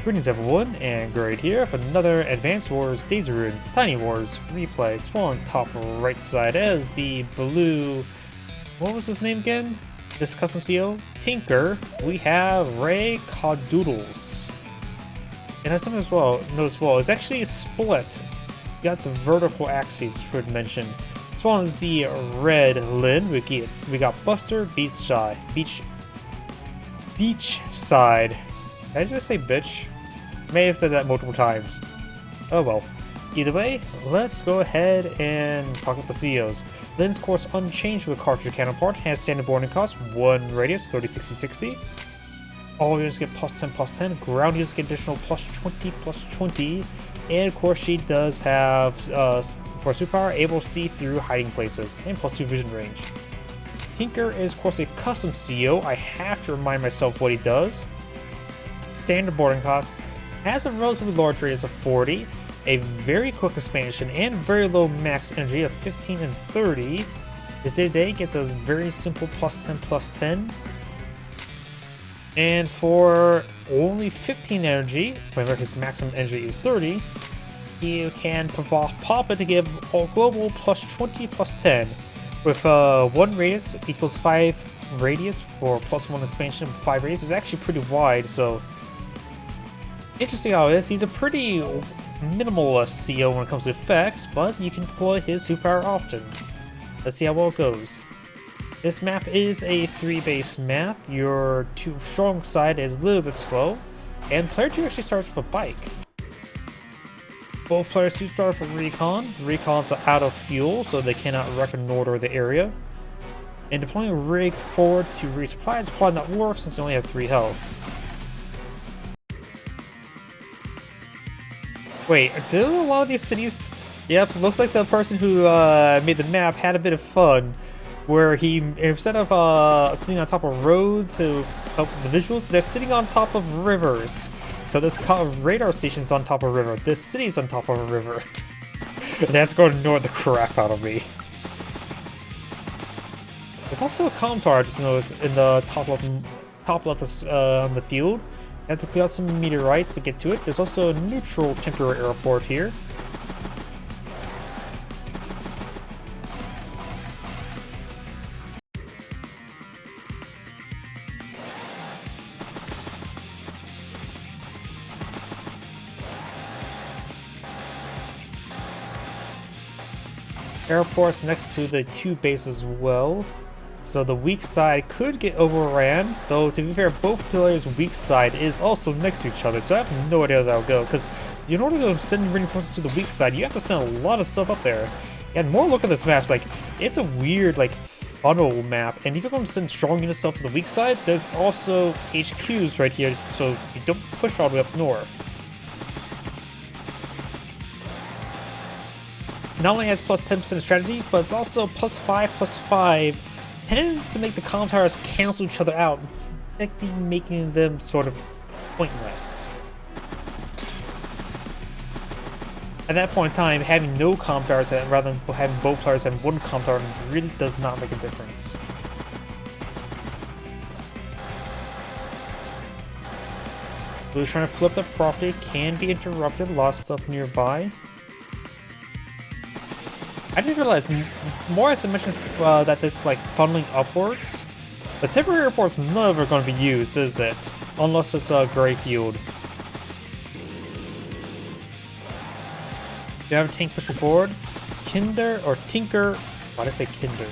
Greetings everyone, and Great here for another Advanced Wars Daisy Rune Tiny Wars replay. Spawn on top right side as the blue... what was his name again? This custom CEO? Tinker. We have RayKadoodles. And as something as well, notice well, it's actually split. You got the vertical axes, should mention. Spawn is the red Lin. We got BusterBeachside. Beachside. Did I just say bitch? May have said that multiple times. Oh well. Either way, let's go ahead and talk about the CEOs. Lin's course unchanged with cartridge counterpart, has standard boarding cost, 1 radius, 30, 60, 60. All units get plus 10, plus 10. Ground units get additional plus 20, plus 20. And of course she does have, for superpower, able to see through hiding places, and plus 2 vision range. Tinker is of course a custom CEO. I have to remind myself what he does. Standard boarding cost, has a relatively large radius of 40, a very quick expansion, and very low max energy of 15 and 30. His day-to-day gets us very simple plus 10, plus 10. And for only 15 energy, whenever his maximum energy is 30, he can pop it to give all global plus 20, plus 10. With 1 radius equals 5 radius, or plus 1 expansion, 5 radius is actually pretty wide, so... interesting how it is. He's a pretty minimalist CEO when it comes to effects, but you can deploy his superpower often. Let's see how well it goes. This map is a 3-base map. Your 2 strong side is a little bit slow, and player 2 actually starts with a bike. Both players do start with recon. The recons are out of fuel, so they cannot reconnoiter the area. And deploying a rig forward to resupply is probably not work since they only have 3 health. Wait, do a lot of these cities... Yep, looks like the person who made the map had a bit of fun, where he, instead of sitting on top of roads to help with the visuals, they're sitting on top of rivers. So this radar station's on top of a river, this city's on top of a river. That's going to annoy the crap out of me. There's also a comm tower I just noticed in the top left on the field. You have to clear out some meteorites to get to it. There's also a neutral temporary airport here. Airports next to the 2 bases as well. So the weak side could get overran, though to be fair, both players' weak side is also next to each other, so I have no idea how that'll go, because in order to send reinforcements to the weak side, you have to send a lot of stuff up there. And more look at this map, it's a weird, funnel map, and if you're going to send strong units up to the weak side, there's also HQs right here, so you don't push all the way up north. Not only has plus 10% strategy, but it's also plus 5, plus 5, tends to make the comm towers cancel each other out, effectively making them sort of pointless. At that point in time, having no comm towers rather than having both players having 1 comm tower really does not make a difference. Who's trying to flip the property can be interrupted, lost stuff nearby. I just realized, more as I mentioned that this funneling upwards, the temporary airport's never going to be used, is it? Unless it's a gray field. You have a tank pushing forward. Tinker. Why did I say Kinder?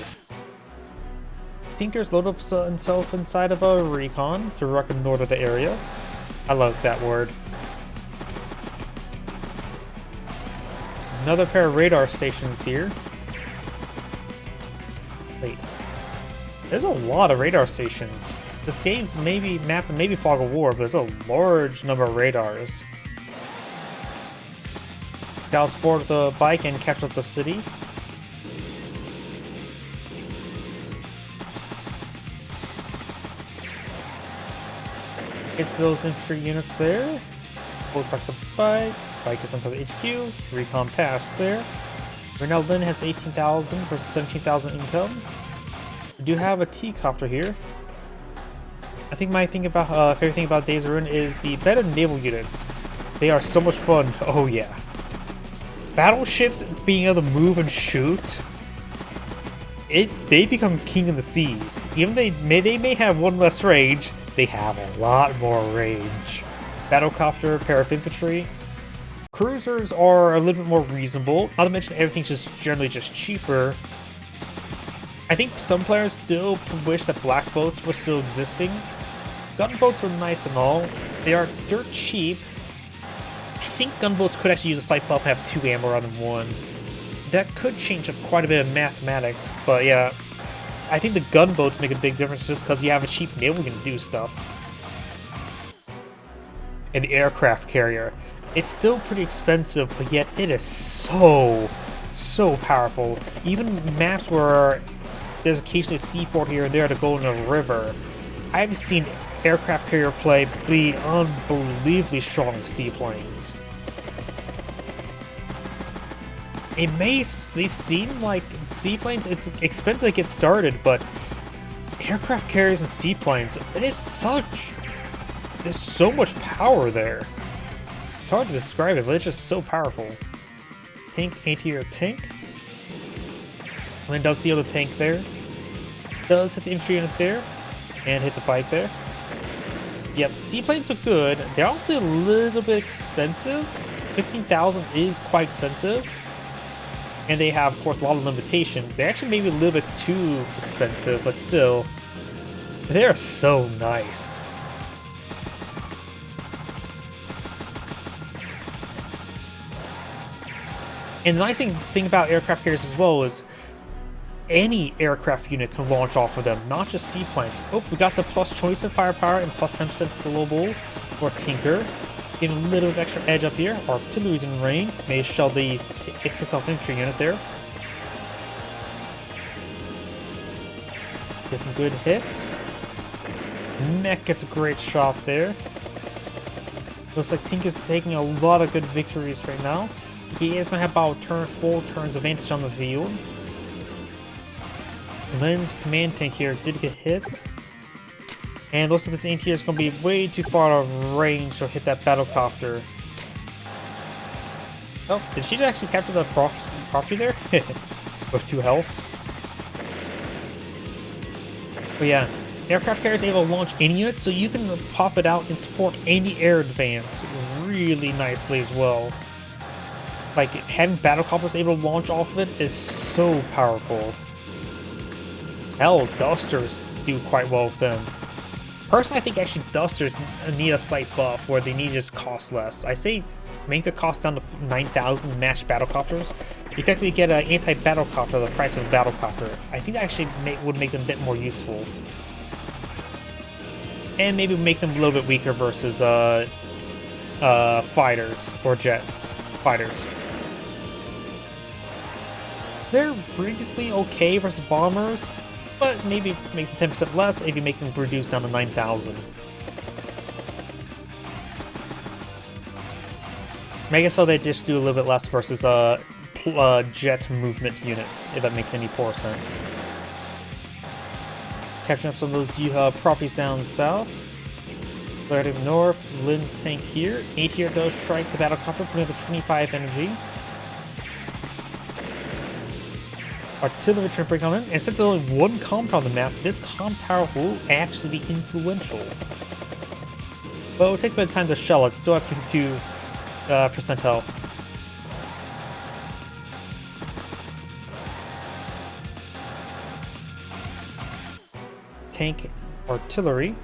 Tinker's loaded up himself inside of a recon to reconnoiter the area. I love that word. Another pair of radar stations here. Wait. There's a lot of radar stations. This game's maybe Fog of War, but there's a large number of radars. Scouts forward with the bike and capture up the city. Gets those infantry units there. Pulls back the bike. Bike is onto the HQ. Recon pass there. Right now Lin has 18,000 versus 17,000 income. We do have a T-copter here. I think my thing about favorite thing about Days of Ruin is the better naval units. They are so much fun. Oh yeah. Battleships being able to move and shoot, they become king of the seas. Even they may have one less range, they have a lot more range. Battlecopter, pair of infantry. Cruisers are a little bit more reasonable. Not to mention everything's just generally just cheaper. I think some players still wish that black boats were still existing. Gunboats are nice and all. They are dirt cheap. I think gunboats could actually use a slight buff and have 2 ammo rather than 1. That could change up quite a bit of mathematics, but yeah. I think the gunboats make a big difference just because you have a cheap naval you can do stuff. An aircraft carrier. It's still pretty expensive, but yet it is so powerful. Even maps where there's occasionally a seaport here and there to go in a river, I've seen aircraft carrier play be unbelievably strong with seaplanes. They seem like seaplanes, it's expensive to get started, but aircraft carriers and seaplanes, there's so much power there. It's hard to describe it, but it's just so powerful. Tank, anti-air tank. And then does seal the tank there. Does hit the infantry unit there. And hit the bike there. Yep, seaplanes are good. They're also a little bit expensive. 15,000 is quite expensive. And they have, of course, a lot of limitations. They're actually maybe a little bit too expensive, but still, they're so nice. And the nice thing about aircraft carriers as well is any aircraft unit can launch off of them, not just seaplanes. Oh, we got the plus choice of firepower and plus 10% global for Tinker. Getting a little bit of extra edge up here. Artillery's in range. May shell the 6 infantry unit there. Get some good hits. Mech gets a great shot there. Looks like Tinker's taking a lot of good victories right now. He is going to have about 4 turns advantage on the field. Lynn's command tank here did get hit. And looks like this anti-air is going to be way too far out of range to hit that battlecopter. Oh, did she actually capture the property there? With 2 health. But yeah, aircraft carrier is able to launch any unit, so you can pop it out and support any air advance really nicely as well. Like, having battlecopters able to launch off of it is so powerful. Hell, Dusters do quite well with them. Personally, I think actually Dusters need a slight buff where they need to just cost less. I say make the cost down to 9,000 matched battlecopters. Effectively get an anti-battlecopter at the price of a battlecopter. I think that actually would make them a bit more useful. And maybe make them a little bit weaker versus fighters or jets. Fighters. They're reasonably okay versus bombers, but maybe make them 10% less if you make them reduce down to 9,000. I guess so they just do a little bit less versus jet movement units, if that makes any poor sense. Capturing up some of those properties down south. Cleared up north, Lynn's tank here. 8 here does strike the battlecopter, putting up a 25 energy. Artillery trying to break on in, and since there's only 1 comp on the map, this comp tower will actually be influential. But it'll take a bit of time to shell it, still have 52% health. Tank artillery.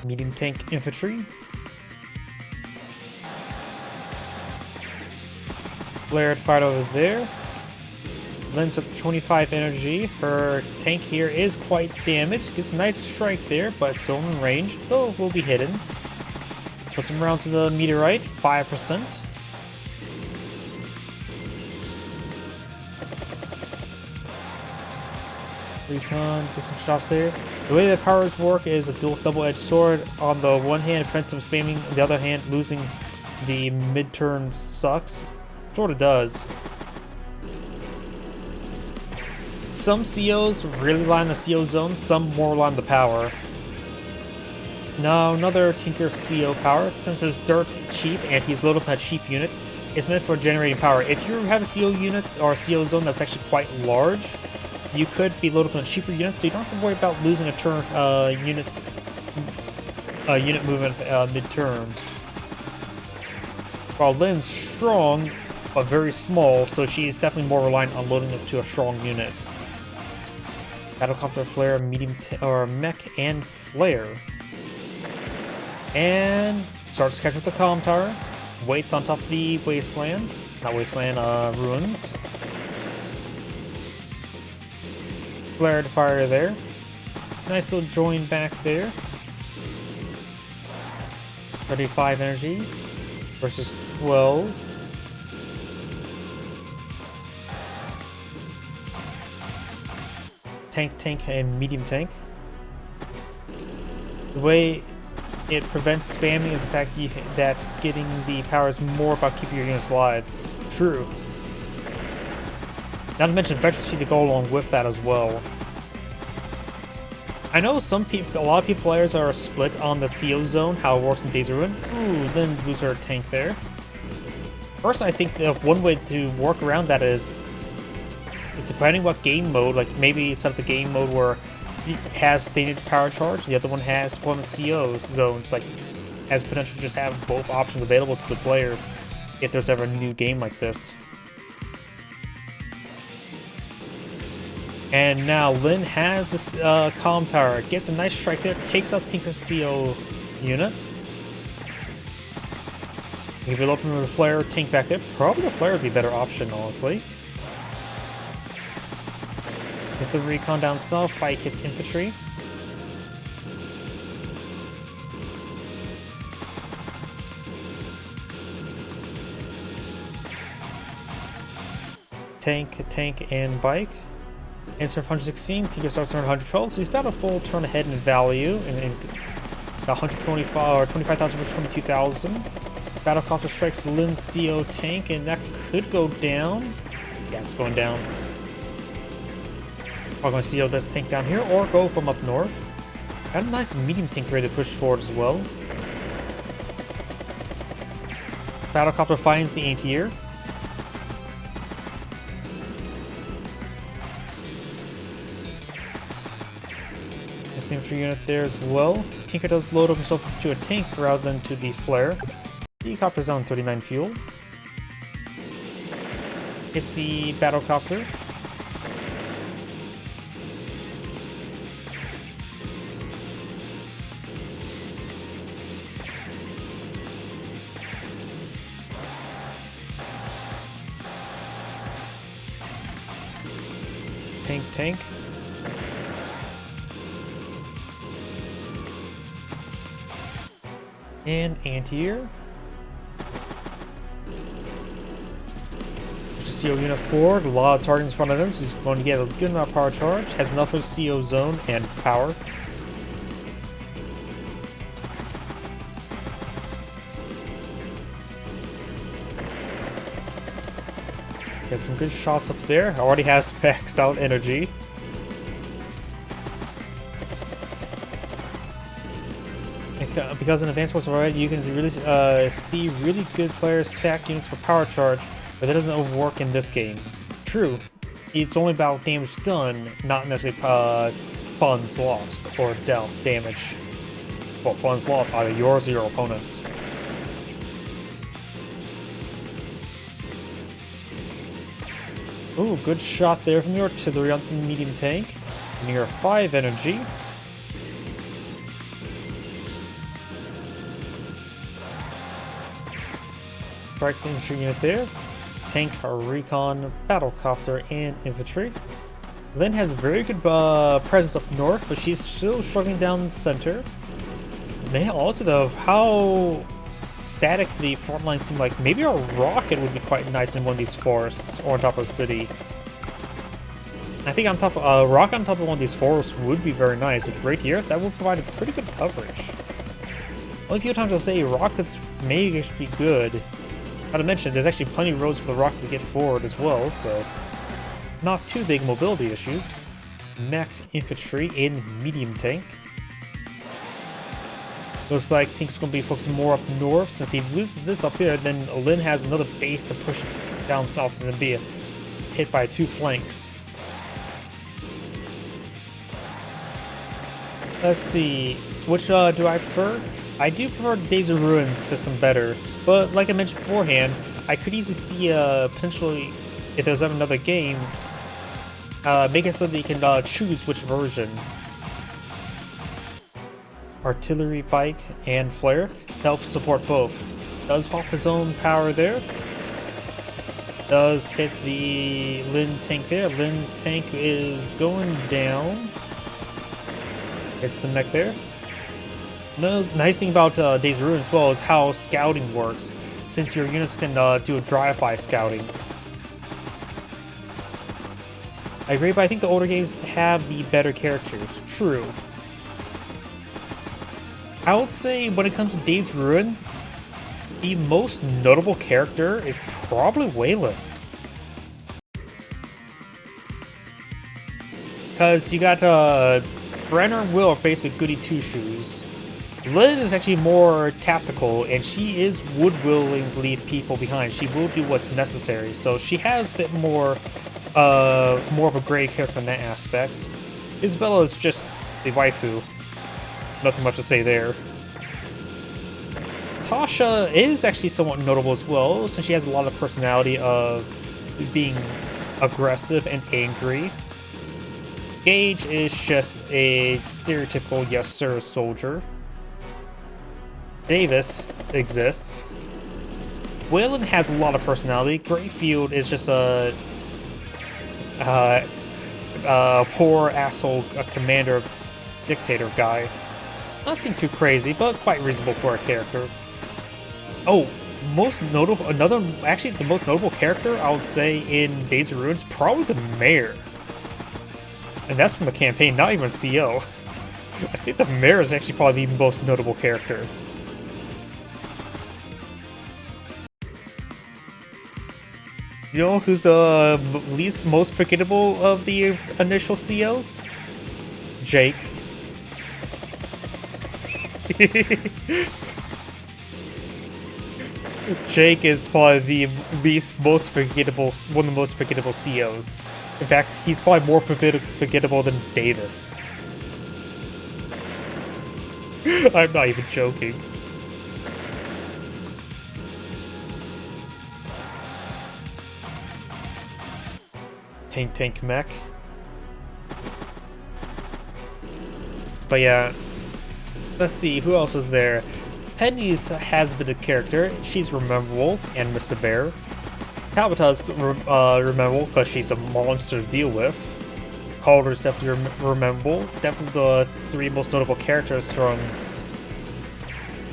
Medium tank infantry. Flared fight over there. Lends up to 25 energy. Her tank here is quite damaged. Gets a nice strike there, but still in range, though will be hidden. Put some rounds in the meteorite, 5%. Recon, get some shots there. The way the powers work is a dual double-edged sword. On the one hand, it prevents some spamming. On the other hand, losing the midterm sucks. Sort of does. Some COs really rely on the CO zone, some more rely on the power. Now, another Tinker CO power. Since it's dirt cheap and he's loaded up on a cheap unit, it's meant for generating power. If you have a CO unit or a CO zone that's actually quite large, you could be loaded up on a cheaper unit, so you don't have to worry about losing a turn unit movement mid-turn. While Lynn's strong, but very small, so she's definitely more reliant on loading up to a strong unit. Battlecopter, flare, medium or mech, and flare. And starts to catch up the comm tower. Waits on top of the wasteland. Not wasteland, ruins. Flare to fire there. Nice little join back there. 35 energy versus 12. Tank, and medium tank. The way it prevents spamming is the fact that getting the power is more about keeping your units alive. True. Not to mention efficiency to go along with that as well. I know a lot of people players are split on the CO zone, how it works in Days of Ruin. Ooh, Lynn's lose her tank there. First, I think one way to work around that is, depending what game mode, like maybe set up the game mode where it has stated power charge, and the other one has deployment CO zones, like has potential to just have both options available to the players if there's ever a new game like this. And now Lynn has this comm tower, gets a nice strike there, takes out Tinker's CO unit. Maybe we'll open with a flare tank back there. Probably the flare would be a better option, honestly. Is the recon down south, bike hits infantry. Tank, and bike. Insert 116, Tinker starts turn 112, so he's about a full turn ahead in value, and 125 or 25,000 versus 22,000. Battlecopter strikes Lynn's CO tank, and that could go down. Yeah, it's going down. We're going to CO this tank down here, or go from up north. Got a nice medium tank ready to push forward as well. Battlecopter finds the anti-air. Infantry unit there as well. Tinker does load up himself to a tank rather than to the flare. The copter's on 39 fuel. It's the battlecopter. Tank. And anti-air. CO unit forward, a lot of targets in front of him, so he's going to get a good amount of power charge. Has enough of CO zone and power. Gets some good shots up there. Already has maxed out energy. Because in Advanced Wars already, you can really see really good players sack units for power charge, but that doesn't work in this game. True, it's only about damage done, not necessarily funds lost or damage. Well, funds lost, either yours or your opponent's. Ooh, good shot there from the artillery on the medium tank. Near 5 energy. Strikes infantry unit there. Tank, recon, battlecopter, and infantry. Lynn has a very good presence up north, but she's still struggling down the center. Man, also though, how static the front line seemed like maybe a rocket would be quite nice in one of these forests or on top of a city. I think on top of a rocket on top of one of these forests would be very nice. Right here, that would provide a pretty good coverage. Only a few times I'll say rockets may actually be good. Not to mention, there's actually plenty of roads for the rocket to get forward as well, so not too big mobility issues. Mech infantry in medium tank. Looks like Tink's going to be focusing more up north. Since he loses this up there, then Lin has another base to push down south and then be hit by 2 flanks. Let's see, which do I prefer? I do prefer Days of Ruin system better, but like I mentioned beforehand, I could easily see potentially, if there's ever another game, make it so that you can choose which version. Artillery bike and flare to help support both. Does pop his own power there. Does hit the Lin tank there. Lin's tank is going down. Hits the mech there. No, nice thing about Days of Ruin as well is how scouting works, since your units can do a drive-by scouting. I agree, but I think the older games have the better characters. True. I would say when it comes to Days of Ruin, the most notable character is probably Waylon. Because you got Brenner and Will are basically goody two-shoes. Lin is actually more tactical, and she would willingly leave people behind. She will do what's necessary, so she has a bit more of a gray character in that aspect. Isabella is just the waifu. Nothing much to say there. Tasha is actually somewhat notable as well, since she has a lot of personality of being aggressive and angry. Gage is just a stereotypical yes sir soldier. Davis exists. Waylon has a lot of personality. Greyfield is just a poor asshole commander dictator guy. Nothing too crazy, but quite reasonable for a character. Oh, the most notable character I would say in Days of Ruin is probably the mayor. And that's from the campaign, not even CO. I think the mayor is actually probably the most notable character. You know who's the most forgettable of the initial COs? Jake. Jake is probably the most forgettable, one of the most forgettable COs. In fact, he's probably more forgettable than Davis. I'm not even joking. Tank mech. But yeah, let's see, who else is there? Penny's has been a character. She's rememberable, and Mr. Bear. Tabitha's rememberable because she's a monster to deal with. Calder's definitely rememberable. Definitely the 3 most notable characters from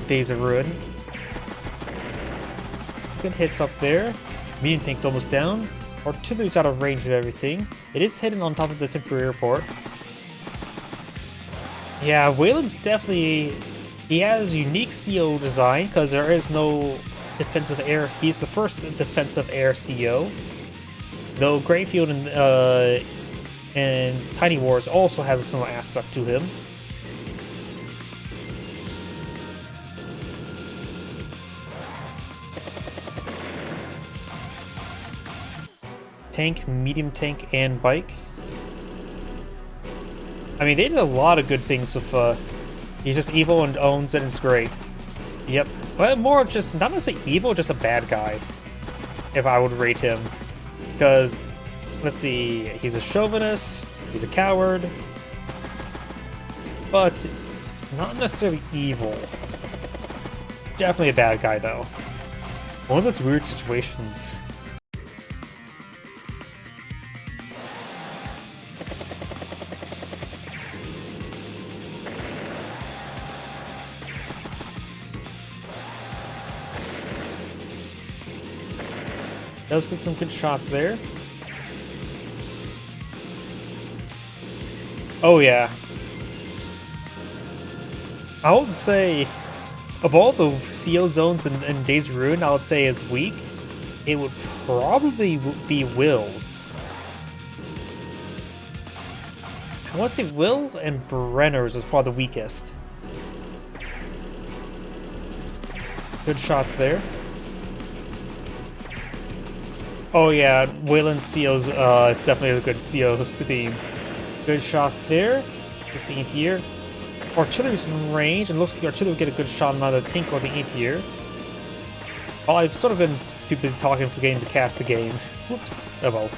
Days of Ruin. It's good hits up there. Medium tank's almost down. Artillery's out of range of everything. It is hidden on top of the temporary airport. Yeah, Waylon's definitely... He has unique CO design because there is no defensive air. He's the first defensive air CO. Though Greyfield and Tiny Wars also has a similar aspect to him. Tank, medium tank, and bike. I mean, they did a lot of good things with, he's just evil and owns it, and it's great. Yep. But more of just, not necessarily evil, just a bad guy. If I would rate him. Because, let's see, he's a chauvinist, he's a coward. But, not necessarily evil. Definitely a bad guy, though. One of those weird situations. Does get some good shots there. Oh yeah. I would say, of all the CO zones in Days of Ruin, I would say is weak, it would probably be Will's. I want to say Will and Brenner's is probably the weakest. Good shots there. Oh yeah, Wayland's CO's is definitely a good CO theme. Good shot there. It's the anti-air. Artillery's in range, and looks like the artillery will get a good shot on either the tank or the anti-air. Oh, I've sort of been too busy talking forgetting to cast the game. Whoops. Oh well.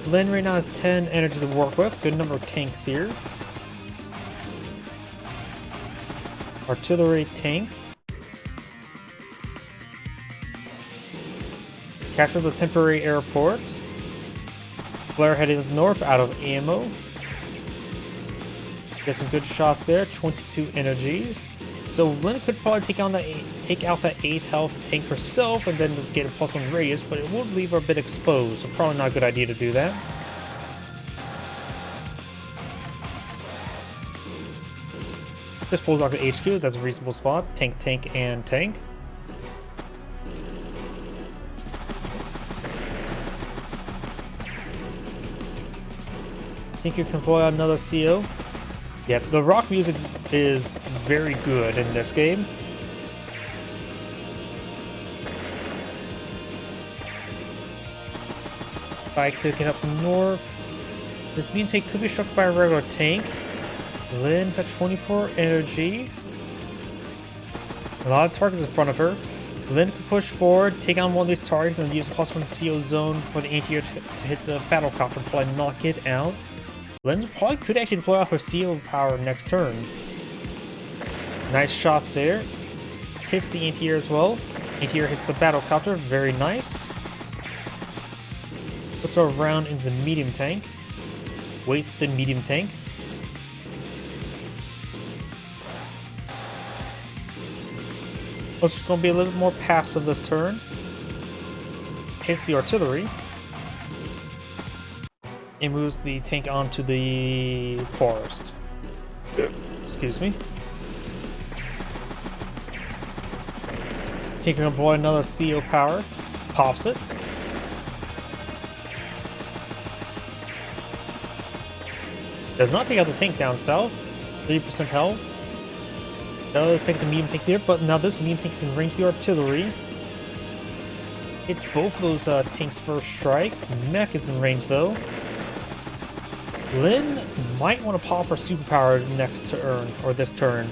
Lynn right now has 10 energy to work with. Good number of tanks here. Artillery tank. Capture the temporary airport. Blair heading north out of ammo. Get some good shots there. 22 energies. So Lynn could probably take out that 8th health tank herself and then get a +1 radius, but it would leave her a bit exposed, so probably not a good idea to do that. Just pulls off the HQ, that's a reasonable spot. Tank, tank, and tank. Think you can pull out another CO. Yep, the rock music is very good in this game. By clicking up north. This mean tank could be struck by a regular tank. Lynn's at 24 energy. A lot of targets in front of her. Lynn could push forward, take on one of these targets, and use a +1 CO zone for the anti-air to hit the battlecopter and probably knock it out. Lynn probably could actually deploy out her CO power next turn. Nice shot there. Hits the anti-air as well. Anti-air hits the battlecopter, very nice. Puts her around into the medium tank. Waits the medium tank. It's going to be a little bit more passive this turn. Hits the artillery. And moves the tank onto the forest. Excuse me. Tank can deploy another CO power. Pops it. Does not take out the tank down south. 30% health. Does take the medium tank there, but now this medium tank is in range of the artillery. It's both of those tanks first strike. Mech is in range though. Lynn might want to pop her superpower next turn, or this turn.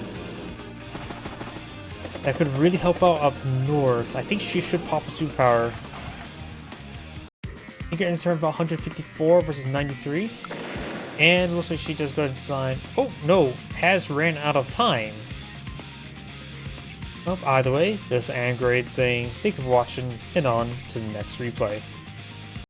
That could really help out up north. I think she should pop a superpower. I think you're in turn about 154 versus 93. And looks like she just go ahead and sign. Oh no, has ran out of time. Well, either way, this is Angrade saying thank you for watching and on to the next replay.